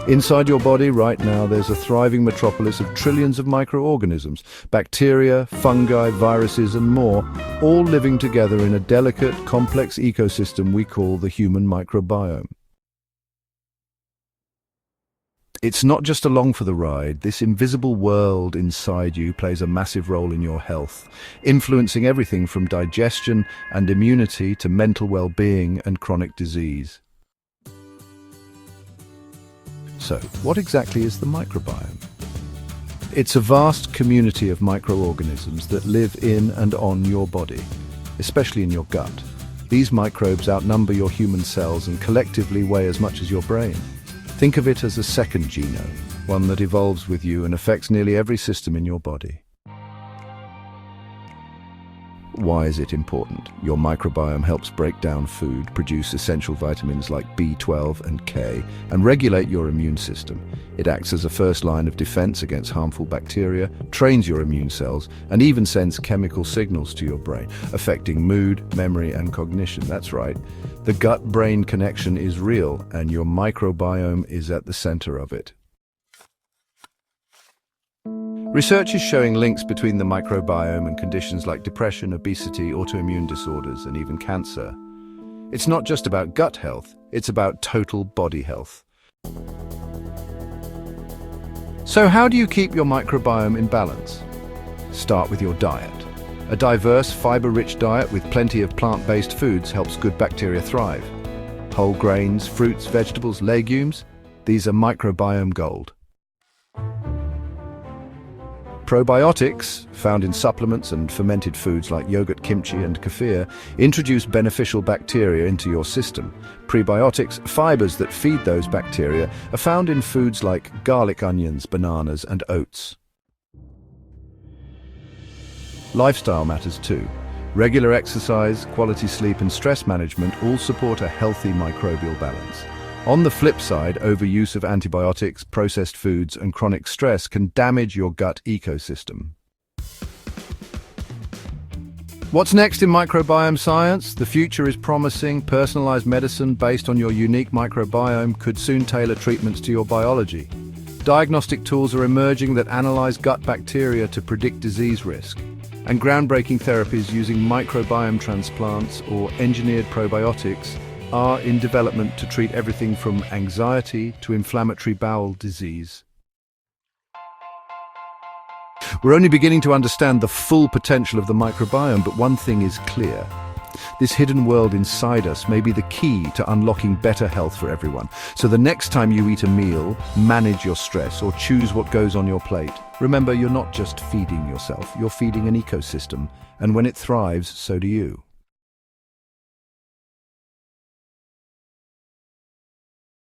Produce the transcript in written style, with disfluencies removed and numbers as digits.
Inside your body right now, there's a thriving metropolis of trillions of microorganisms, bacteria, fungi, viruses, and more, all living together in a delicate, complex ecosystem we call the human microbiome. It's not just along for the ride. This invisible world inside you plays a massive role in your health, influencing everything from digestion and immunity to mental well-being and chronic disease. So, what exactly is the microbiome? It's a vast community of microorganisms that live in and on your body, especially in your gut. These microbes outnumber your human cells and collectively weigh as much as your brain. Think of it as a second genome, one that evolves with you and affects nearly every system in your body. Why is it important? Your microbiome helps break down food, produce essential vitamins like B12 and K, and regulate your immune system. It acts as a first line of defense against harmful bacteria, trains your immune cells, and even sends chemical signals to your brain, affecting mood, memory, and cognition. That's right. The gut-brain connection is real, and your microbiome is at the center of it. Research is showing links between the microbiome and conditions like depression, obesity, autoimmune disorders, and even cancer. It's not just about gut health, it's about total body health. So how do you keep your microbiome in balance? Start with your diet. A diverse, fiber-rich diet with plenty of plant-based foods helps good bacteria thrive. Whole grains, fruits, vegetables, legumes, these are microbiome gold. Probiotics, found in supplements and fermented foods like yogurt, kimchi, and kefir, introduce beneficial bacteria into your system. Prebiotics, fibers that feed those bacteria, are found in foods like garlic, onions, bananas, and oats. Lifestyle matters too. Regular exercise, quality sleep, and stress management all support a healthy microbial balance. On the flip side, overuse of antibiotics, processed foods, and chronic stress can damage your gut ecosystem. What's next in microbiome science? The future is promising. Personalized medicine based on your unique microbiome could soon tailor treatments to your biology. Diagnostic tools are emerging that analyze gut bacteria to predict disease risk. And groundbreaking therapies using microbiome transplants or engineered probiotics are in development to treat everything from anxiety to inflammatory bowel disease. We're only beginning to understand the full potential of the microbiome, but one thing is clear. This hidden world inside us may be the key to unlocking better health for everyone. So the next time you eat a meal, manage your stress or choose what goes on your plate. Remember, you're not just feeding yourself, you're feeding an ecosystem, and when it thrives, so do you.